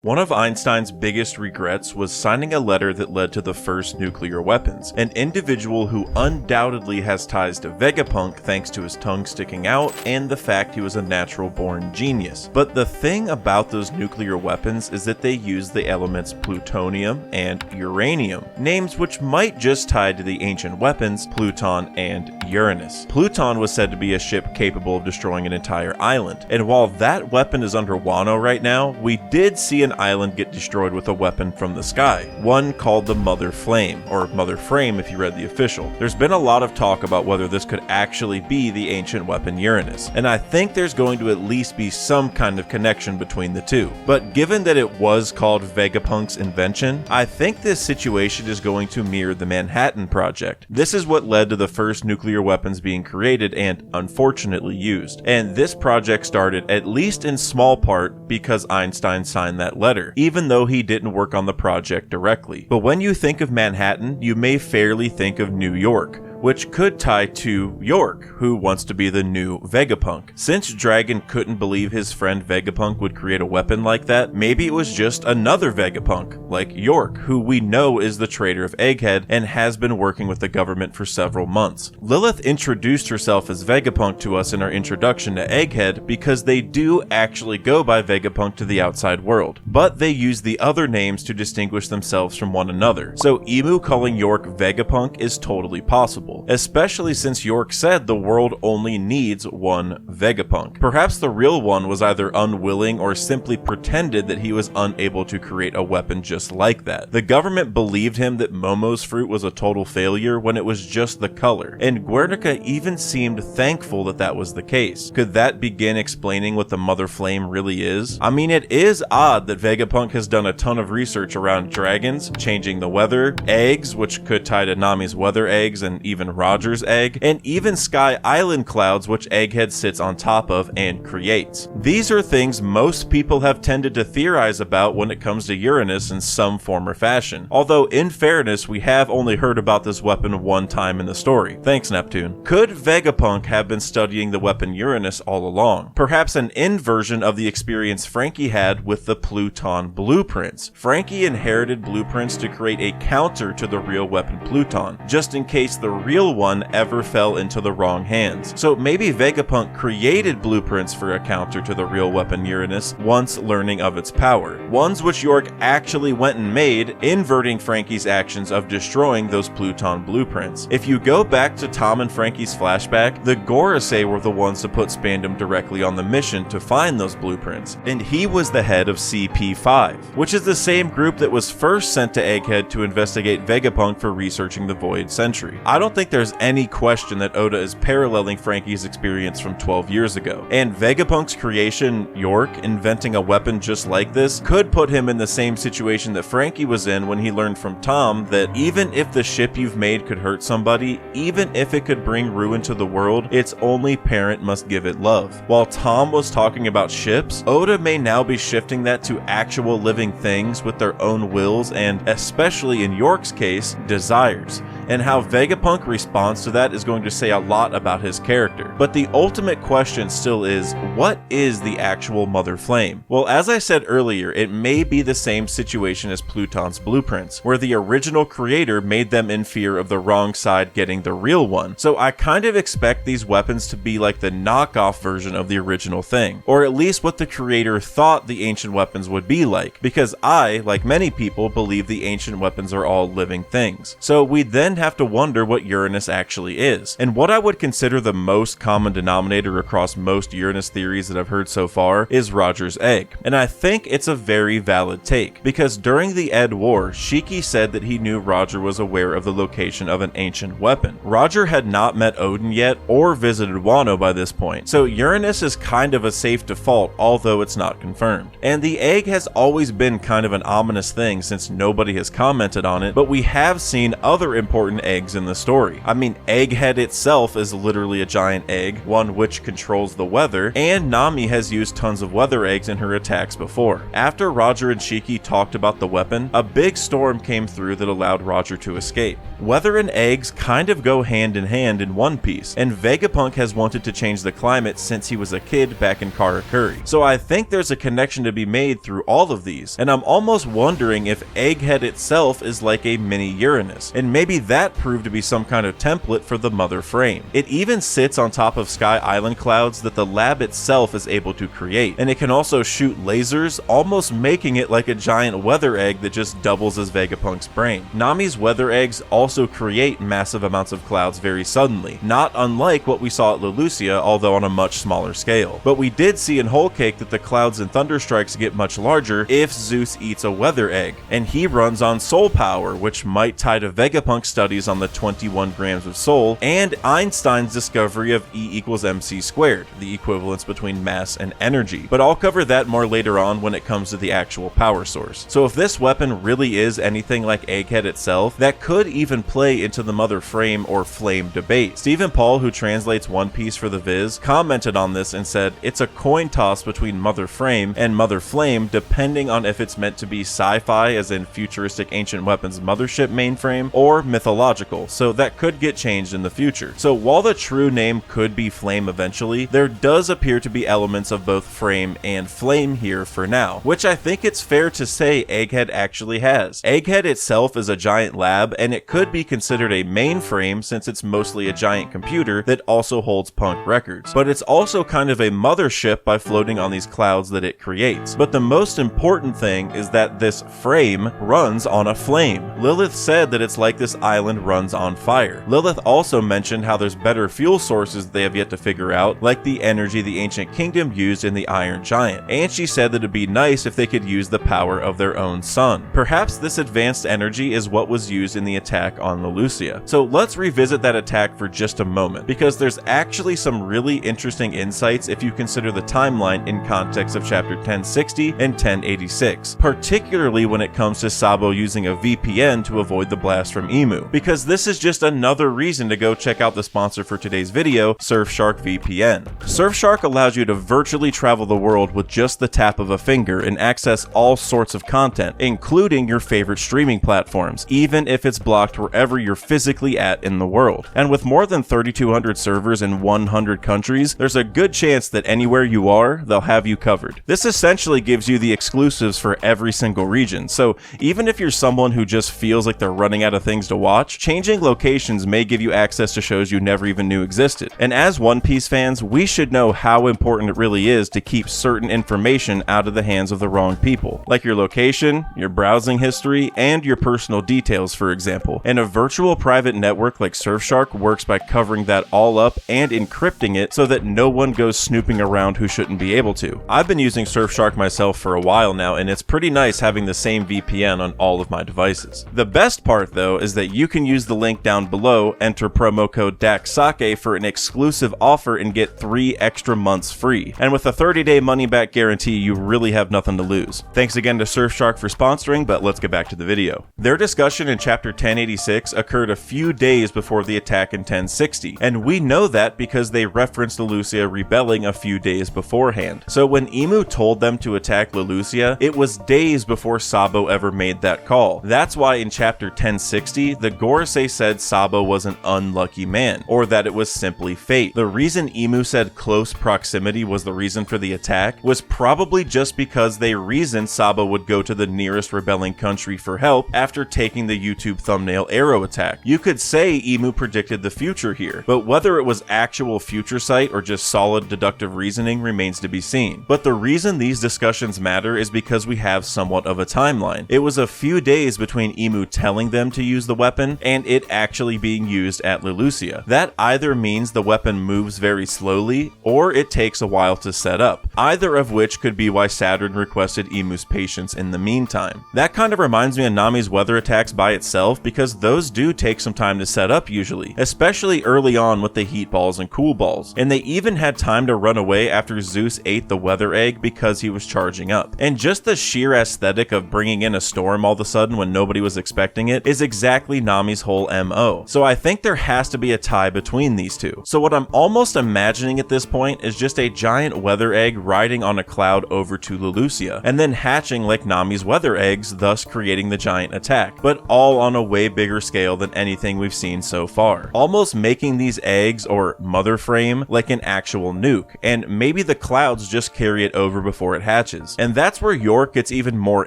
One of Einstein's biggest regrets was signing a letter that led to the first nuclear weapons, an individual who undoubtedly has ties to Vegapunk thanks to his tongue sticking out and the fact he was a natural-born genius. But the thing about those nuclear weapons is that they use the elements plutonium and uranium, names which might just tie to the ancient weapons Pluton and Uranus. Pluton was said to be a ship capable of destroying an entire island, and while that weapon is under Wano right now, we did see an island get destroyed with a weapon from the sky, one called the Mother Flame, or Mother Frame if you read the official. There's been a lot of talk about whether this could actually be the ancient weapon Uranus, and I think there's going to at least be some kind of connection between the two. But given that it was called Vegapunk's invention, I think this situation is going to mirror the Manhattan Project. This is what led to the first nuclear weapons being created and unfortunately used, and this project started at least in small part because Einstein signed that letter, even though he didn't work on the project directly. But when you think of Manhattan, you may fairly think of New York, which could tie to York, who wants to be the new Vegapunk. Since Dragon couldn't believe his friend Vegapunk would create a weapon like that, maybe it was just another Vegapunk, like York, who we know is the traitor of Egghead and has been working with the government for several months. Lilith introduced herself as Vegapunk to us in our introduction to Egghead because they do actually go by Vegapunk to the outside world, but they use the other names to distinguish themselves from one another. So Emu calling York Vegapunk is totally possible, especially since York said the world only needs one Vegapunk. Perhaps the real one was either unwilling or simply pretended that he was unable to create a weapon just like that. The government believed him that Momo's fruit was a total failure when it was just the color, and Guernica even seemed thankful that that was the case. Could that begin explaining what the Mother Flame really is? I mean, it is odd that Vegapunk has done a ton of research around dragons, changing the weather, eggs, which could tie to Nami's weather eggs and even Roger's egg, and even Sky Island clouds, which Egghead sits on top of and creates. These are things most people have tended to theorize about when it comes to Uranus in some form or fashion, although in fairness we have only heard about this weapon one time in the story. Thanks, Neptune. Could Vegapunk have been studying the weapon Uranus all along? Perhaps an inversion of the experience Frankie had with the Pluton Blueprints. Frankie inherited blueprints to create a counter to the real weapon Pluton, just in case the real one ever fell into the wrong hands. So maybe Vegapunk created blueprints for a counter to the real weapon Uranus once learning of its power. Ones which York actually went and made, inverting Frankie's actions of destroying those Pluton blueprints. If you go back to Tom and Frankie's flashback, the Gorosei were the ones to put Spandam directly on the mission to find those blueprints, and he was the head of CP5, which is the same group that was first sent to Egghead to investigate Vegapunk for researching the Void Century. I don't think there's any question that Oda is paralleling Frankie's experience from 12 years ago, and Vegapunk's creation, York, inventing a weapon just like this, could put him in the same situation that Frankie was in when he learned from Tom that even if the ship you've made could hurt somebody, even if it could bring ruin to the world, its only parent must give it love. While Tom was talking about ships, Oda may now be shifting that to actual living things with their own wills and, especially in York's case, desires, and how Vegapunk response to that is going to say a lot about his character. But the ultimate question still is, what is the actual Mother Flame? Well, as I said earlier, it may be the same situation as Pluton's blueprints, where the original creator made them in fear of the wrong side getting the real one. So I kind of expect these weapons to be like the knockoff version of the original thing, or at least what the creator thought the ancient weapons would be like, because I, like many people, believe the ancient weapons are all living things. So we then have to wonder what Uranus actually is. And what I would consider the most common denominator across most Uranus theories that I've heard so far is Roger's egg. And I think it's a very valid take, because during the Ed War, Shiki said that he knew Roger was aware of the location of an ancient weapon. Roger had not met Odin yet or visited Wano by this point, so Uranus is kind of a safe default, although it's not confirmed. And the egg has always been kind of an ominous thing since nobody has commented on it, but we have seen other important important eggs in the story. I mean, Egghead itself is literally a giant egg, one which controls the weather, and Nami has used tons of weather eggs in her attacks before. After Roger and Shiki talked about the weapon, a big storm came through that allowed Roger to escape. Weather and eggs kind of go hand in hand in One Piece, and Vegapunk has wanted to change the climate since he was a kid back in Karakuri. So I think there's a connection to be made through all of these, and I'm almost wondering if Egghead itself is like a mini Uranus, and maybe that proved to be some kind of template for the mother frame. It even sits on top of Sky Island clouds that the lab itself is able to create, and it can also shoot lasers, almost making it like a giant weather egg that just doubles as Vegapunk's brain. Nami's weather eggs also create massive amounts of clouds very suddenly, not unlike what we saw at Leloucia, although on a much smaller scale. But we did see in Whole Cake that the clouds and thunder strikes get much larger if Zeus eats a weather egg, and he runs on soul power, which might tie to Vegapunk's studies on the 21 grams of soul, and Einstein's discovery of E=mc², the equivalence between mass and energy. But I'll cover that more later on when it comes to the actual power source. So if this weapon really is anything like Egghead itself, that could even play into the mother frame or flame debate. Stephen Paul, who translates One Piece for the Viz, commented on this and said it's a coin toss between mother frame and mother flame depending on if it's meant to be sci-fi as in futuristic ancient weapons mothership mainframe or mythological, so that could get changed in the future. So while the true name could be flame eventually, there does appear to be elements of both frame and flame here for now, which I think it's fair to say Egghead actually has. Egghead itself is a giant lab, and it could be considered a mainframe since it's mostly a giant computer that also holds punk records. But it's also kind of a mothership by floating on these clouds that it creates. But the most important thing is that this frame runs on a flame. Lilith said that it's like this island runs on fire. Lilith also mentioned how there's better fuel sources they have yet to figure out, like the energy the ancient kingdom used in the Iron Giant, and she said that it'd be nice if they could use the power of their own sun. Perhaps this advanced energy is what was used in the attack on Leloucia. So let's revisit that attack for just a moment, because there's actually some really interesting insights if you consider the timeline in context of chapter 1060 and 1086, particularly when it comes to Sabo using a VPN to avoid the blast from Emu, because this is just another reason to go check out the sponsor for today's video, Surfshark VPN. Surfshark allows you to virtually travel the world with just the tap of a finger and access all sorts of content, including your favorite streaming platforms, even if it's blocked wherever you're physically at in the world. And with more than 3,200 servers in 100 countries, there's a good chance that anywhere you are, they'll have you covered. This essentially gives you the exclusives for every single region, so even if you're someone who just feels like they're running out of things to watch, changing locations may give you access to shows you never even knew existed. And as One Piece fans, we should know how important it really is to keep certain information out of the hands of the wrong people, like your location, your browsing history, and your personal details, for example. And a virtual private network like Surfshark works by covering that all up and encrypting it so that no one goes snooping around who shouldn't be able to. I've been using Surfshark myself for a while now, and it's pretty nice having the same VPN on all of my devices. The best part though is that you can use the link down below, enter promo code DAXSAKE for an exclusive offer and get 3 extra months free. And with a 30-day money-back guarantee, you really have nothing to lose. Thanks again to Surfshark for sponsoring, but let's get back to the video. Their discussion in chapter 1086 occurred a few days before the attack in 1060, and we know that because they referenced Leloucia rebelling a few days beforehand. So when Emu told them to attack Leloucia, it was days before Sabo ever made that call. That's why in chapter 1060, the Gorosei said Sabo was an unlucky man, or that it was simply fate. The reason Emu said close proximity was the reason for the attack was probably just because they reasoned Sabo would go to the nearest rebelling country for help after taking the YouTube thumbnail arrow attack. You could say Emu predicted the future here, but whether it was actual future sight or just solid deductive reasoning remains to be seen. But the reason these discussions matter is because we have somewhat of a timeline. It was a few days between Emu telling them to use the weapon and it actually being used at Leloucia. That either means the weapon moves very slowly or it takes a while to set up, either of which could be why Saturn requested Emu's patience in the meantime. That kind of reminds me of Nami's weather attacks by itself, because those do take some time to set up usually, especially early on with the heat balls and cool balls. And they even had time to run away after Zeus ate the weather egg because he was charging up. And just the sheer aesthetic of bringing in a storm all of a sudden when nobody was expecting it is exactly Nami's whole MO. So I think there has to be a tie between these two. So what I'm almost imagining at this point is just a giant weather egg riding on a cloud over to Lelucia, and then hatching like Nami's weather eggs, thus creating the giant attack, but all on a way bigger scale than anything we've seen so far. Almost making these eggs, or mother frame, like an actual nuke, and maybe the clouds just carry it over before it hatches. And that's where York gets even more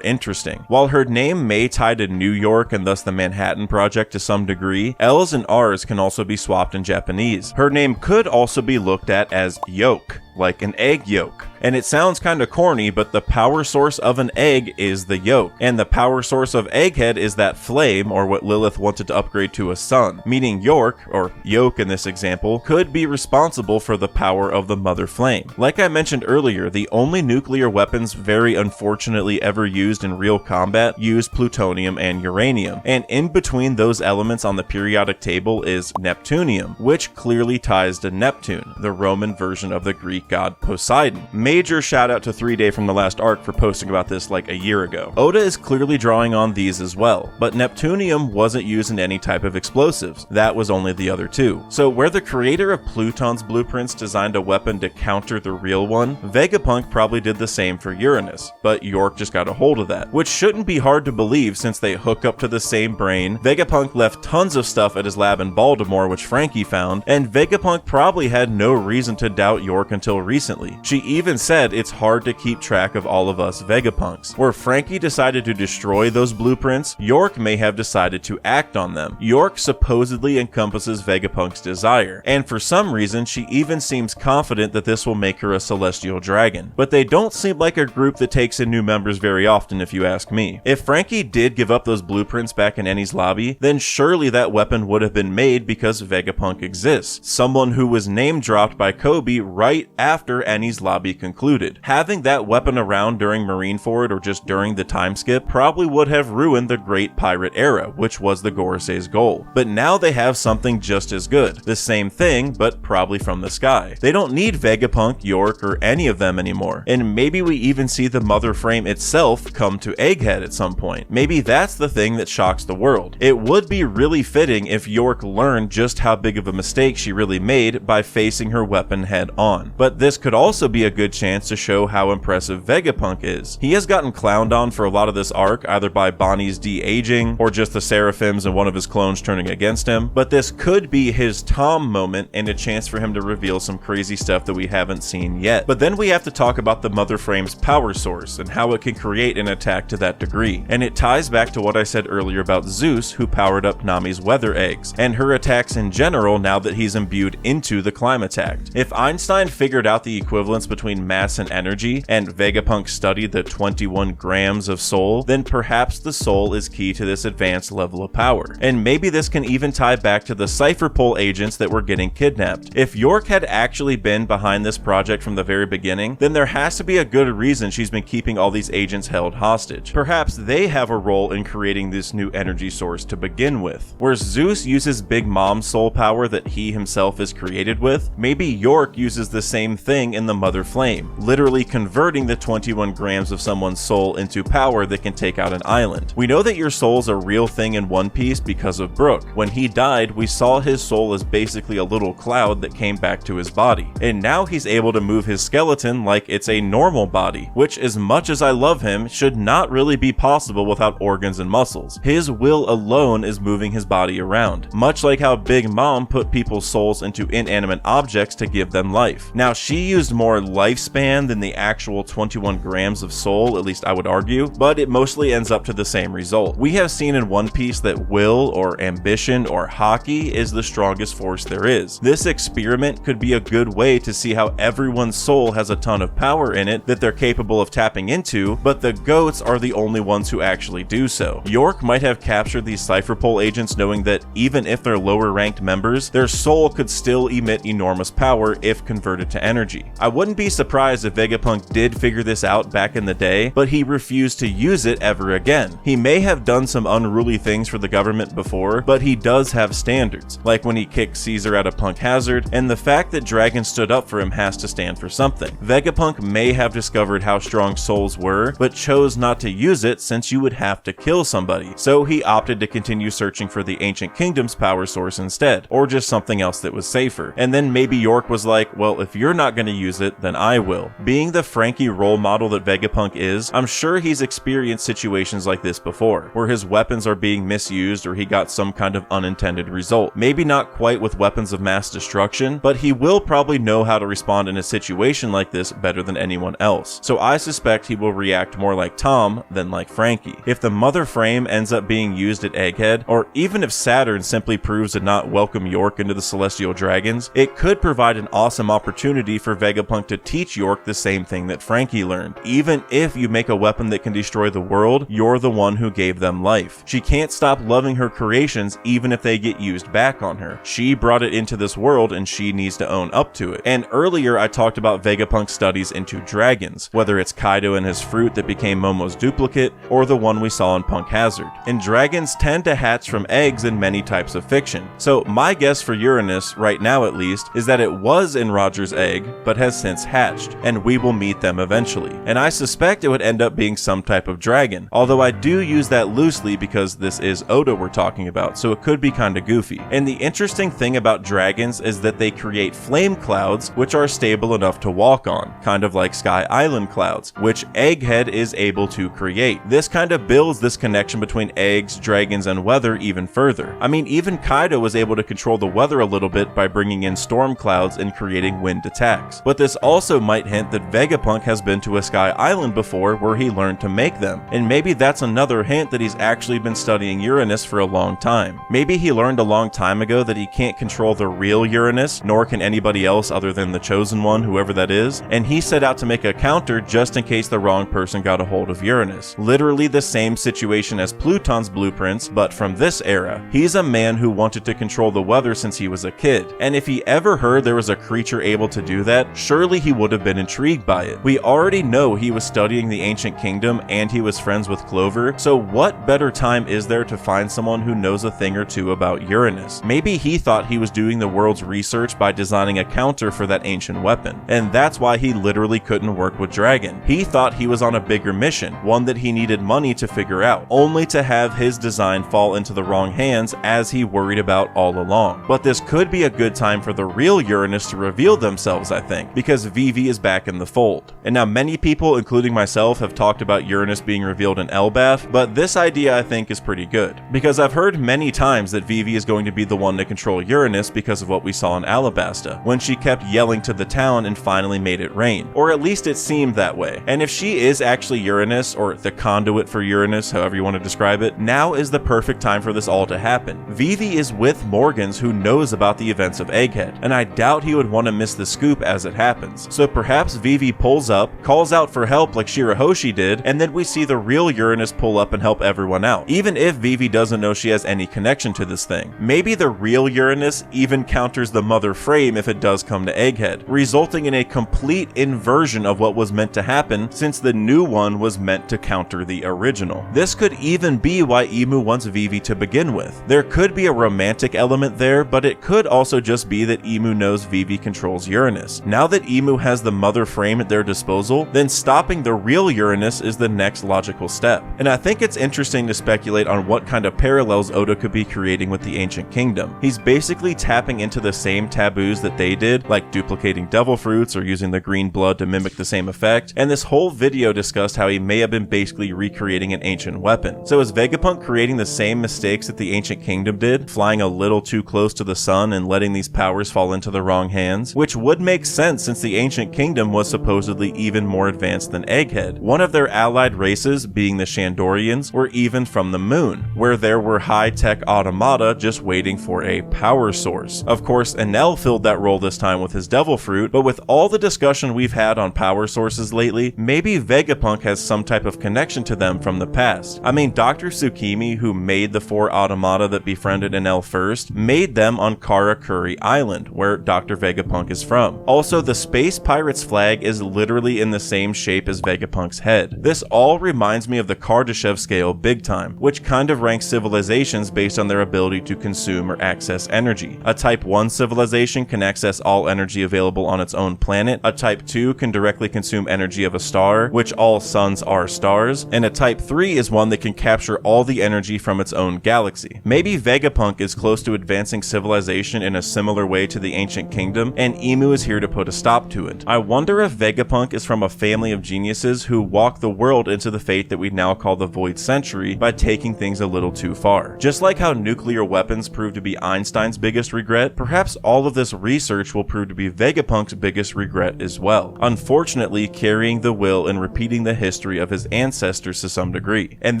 interesting. While her name may tie to New York and thus the Manhattan Project to some degree, L's and R's can also be swapped in Japanese. Her name could also be looked at as yolk, like an egg yolk. And it sounds kinda corny, but the power source of an egg is the yolk, and the power source of Egghead is that flame, or what Lilith wanted to upgrade to a sun, meaning York, or yolk in this example, could be responsible for the power of the mother flame. Like I mentioned earlier, the only nuclear weapons very unfortunately ever used in real combat use plutonium and uranium, and in between those elements on the periodic table is Neptunium, which clearly ties to Neptune, the Roman version of the Greek god Poseidon. Major shout out to 3Day from the last arc for posting about this like a year ago. Oda is clearly drawing on these as well, but Neptunium wasn't used in any type of explosives. That was only the other two. So where the creator of Pluton's blueprints designed a weapon to counter the real one, Vegapunk probably did the same for Uranus, but York just got a hold of that, which shouldn't be hard to believe since they hook up to the same brain. Vegapunk left tons of stuff at his lab in Baltimore which Frankie found, and Vegapunk probably had no reason to doubt York until recently. She even said it's hard to keep track of all of us Vegapunks. Where Frankie decided to destroy those blueprints, York may have decided to act on them. York supposedly encompasses Vegapunk's desire, and for some reason she even seems confident that this will make her a celestial dragon. But they don't seem like a group that takes in new members very often if you ask me. If Frankie did give up those blueprints back in Ennie's lobby, then surely that weapon would have been made because Vegapunk exists, someone who was name dropped by Kobe right after Ennie's lobby concluded. Having that weapon around during Marineford or just during the time skip probably would have ruined the Great Pirate Era, which was the Gorisei's goal. But now they have something just as good. The same thing, but probably from the sky. They don't need Vegapunk, York, or any of them anymore. And maybe we even see the mother frame itself come to Egghead at some point. Maybe that's the thing that shocks the world. It would be really fitting if York learned just how big of a mistake she really made by facing her weapon head on. But this could also be a good chance to show how impressive Vegapunk is. He has gotten clowned on for a lot of this arc, either by Bonnie's de-aging, or just the Seraphims and one of his clones turning against him, but this could be his Tom moment and a chance for him to reveal some crazy stuff that we haven't seen yet. But then we have to talk about the mother frame's power source and how it can create an attack to that degree. And it ties back to what I said earlier about Zeus, who powered up Nami's weather eggs, and her attacks in general now that he's imbued into the Climattact. If Einstein figured out the equivalence between mass and energy, and Vegapunk studied the 21 grams of soul, then perhaps the soul is key to this advanced level of power. And maybe this can even tie back to the Cypher Pole agents that were getting kidnapped. If York had actually been behind this project from the very beginning, then there has to be a good reason she's been keeping all these agents held hostage. Perhaps they have a role in creating this new energy source to begin with. Where Zeus uses Big Mom's soul power that he himself is created with, maybe York uses the same thing in the Mother Flame, literally converting the 21 grams of someone's soul into power that can take out an island. We know that your soul's a real thing in One Piece because of Brook. When he died, we saw his soul as basically a little cloud that came back to his body, and now he's able to move his skeleton like it's a normal body, which, as much as I love him, should not really be possible without organs and muscles. His will alone is moving his body around, much like how Big Mom put people's souls into inanimate objects to give them life. Now, she used more lifespan than the actual 21 grams of soul, at least I would argue, but it mostly ends up to the same result. We have seen in One Piece that will, or ambition, or haki is the strongest force there is. This experiment could be a good way to see how everyone's soul has a ton of power in it that they're capable of tapping into, but the goats are the only ones who actually do so. York might have captured these Cypher Pole agents knowing that even if they're lower ranked members, their soul could still emit enormous power if converted to energy. I wouldn't be surprised surprised if Vegapunk did figure this out back in the day, but he refused to use it ever again. He may have done some unruly things for the government before, but he does have standards, like when he kicked Caesar out of Punk Hazard, and the fact that Dragon stood up for him has to stand for something. Vegapunk may have discovered how strong souls were, but chose not to use it since you would have to kill somebody, so he opted to continue searching for the Ancient Kingdom's power source instead, or just something else that was safer. And then maybe York was like, well, if you're not going to use it, then I will. Being the Frankie role model that Vegapunk is, I'm sure he's experienced situations like this before, where his weapons are being misused or he got some kind of unintended result. Maybe not quite with weapons of mass destruction, but he will probably know how to respond in a situation like this better than anyone else. So I suspect he will react more like Tom than like Frankie. If the mother frame ends up being used at Egghead, or even if Saturn simply proves to not welcome York into the Celestial Dragons, it could provide an awesome opportunity for Vegapunk to teach York the same thing that Frankie learned. Even if you make a weapon that can destroy the world, you're the one who gave them life. She can't stop loving her creations even if they get used back on her. She brought it into this world and she needs to own up to it. And earlier I talked about Vegapunk's studies into dragons, whether it's Kaido and his fruit that became Momo's duplicate, or the one we saw in Punk Hazard. And dragons tend to hatch from eggs in many types of fiction. So my guess for Uranus, right now at least, is that it was in Roger's egg, but has since hatched, and we will meet them eventually. And I suspect it would end up being some type of dragon, although I do use that loosely because this is Oda we're talking about, so it could be kinda goofy. And the interesting thing about dragons is that they create flame clouds, which are stable enough to walk on, kind of like Sky Island clouds, which Egghead is able to create. This kind of builds this connection between eggs, dragons, and weather even further. I mean, even Kaido was able to control the weather a little bit by bringing in storm clouds and creating wind attacks. But this also might hint that Vegapunk has been to a Sky Island before where he learned to make them, and maybe that's another hint that he's actually been studying Uranus for a long time. Maybe he learned a long time ago that he can't control the real Uranus, nor can anybody else other than the chosen one, whoever that is, and he set out to make a counter just in case the wrong person got a hold of Uranus. Literally the same situation as Pluton's blueprints, but from this era. He's a man who wanted to control the weather since he was a kid, and if he ever heard there was a creature able to do that, surely he would have been intrigued by it. We already know he was studying the Ancient Kingdom and he was friends with Clover, so what better time is there to find someone who knows a thing or two about Uranus? Maybe he thought he was doing the world's research by designing a counter for that ancient weapon, and that's why he literally couldn't work with Dragon. He thought he was on a bigger mission, one that he needed money to figure out, only to have his design fall into the wrong hands as he worried about all along. But this could be a good time for the real Uranus to reveal themselves, I think, because Vivi is back in the fold. And now many people, including myself, have talked about Uranus being revealed in Elbaf, but this idea I think is pretty good, because I've heard many times that Vivi is going to be the one to control Uranus because of what we saw in Alabasta, when she kept yelling to the town and finally made it rain, or at least it seemed that way. And if she is actually Uranus, or the conduit for Uranus, however you want to describe it, now is the perfect time for this all to happen. Vivi is with Morgans, who knows about the events of Egghead, and I doubt he would want to miss the scoop as it happens. So perhaps Vivi pulls up, calls out for help like Shirahoshi did, and then we see the real Uranus pull up and help everyone out, even if Vivi doesn't know she has any connection to this thing. Maybe the real Uranus even counters the mother frame if it does come to Egghead, resulting in a complete inversion of what was meant to happen, since the new one was meant to counter the original. This could even be why Imu wants Vivi to begin with. There could be a romantic element there, but it could also just be that Imu knows Vivi controls Uranus. Now that Imu has the mother frame at their disposal, then stopping the real Uranus is the next logical step. And I think it's interesting to speculate on what kind of parallels Oda could be creating with the Ancient Kingdom. He's basically tapping into the same taboos that they did, like duplicating devil fruits or using the green blood to mimic the same effect, and this whole video discussed how he may have been basically recreating an ancient weapon. So is Vegapunk creating the same mistakes that the Ancient Kingdom did, flying a little too close to the sun and letting these powers fall into the wrong hands? Which would make sense since the Ancient Kingdom was supposedly even more advanced than Egghead. One of their allied races, being the Shandorians, were even from the moon, where there were high-tech automata just waiting for a power source. Of course, Enel filled that role this time with his devil fruit, but with all the discussion we've had on power sources lately, maybe Vegapunk has some type of connection to them from the past. I mean, Dr. Tsukimi, who made the 4 automata that befriended Enel first, made them on Karakuri Island, where Dr. Vegapunk is from. Also, the space pirate pirate's flag is literally in the same shape as Vegapunk's head. This all reminds me of the Kardashev scale big time, which kind of ranks civilizations based on their ability to consume or access energy. A Type 1 civilization can access all energy available on its own planet, a Type 2 can directly consume energy of a star, which all suns are stars, and a Type 3 is one that can capture all the energy from its own galaxy. Maybe Vegapunk is close to advancing civilization in a similar way to the ancient kingdom, and Emu is here to put a stop to it. I wonder if Vegapunk is from a family of geniuses who walk the world into the fate that we now call the Void Century by taking things a little too far. Just like how nuclear weapons proved to be Einstein's biggest regret, perhaps all of this research will prove to be Vegapunk's biggest regret as well. Unfortunately, carrying the will and repeating the history of his ancestors to some degree. And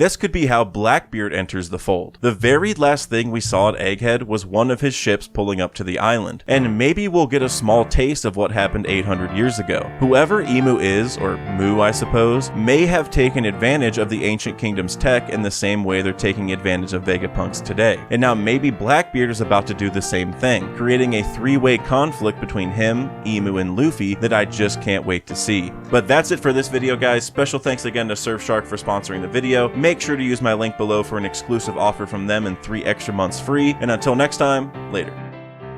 this could be how Blackbeard enters the fold. The very last thing we saw at Egghead was one of his ships pulling up to the island, and maybe we'll get a small taste of what happened 800 years ago. Whoever Emu is, or Mu I suppose, may have taken advantage of the ancient kingdom's tech in the same way they're taking advantage of Vegapunk's today. And now maybe Blackbeard is about to do the same thing, creating a three-way conflict between him, Emu, and Luffy that I just can't wait to see. But that's it for this video, guys. Special thanks again to Surfshark for sponsoring the video. Make sure to use my link below for an exclusive offer from them and 3 extra months free. And until next time, later.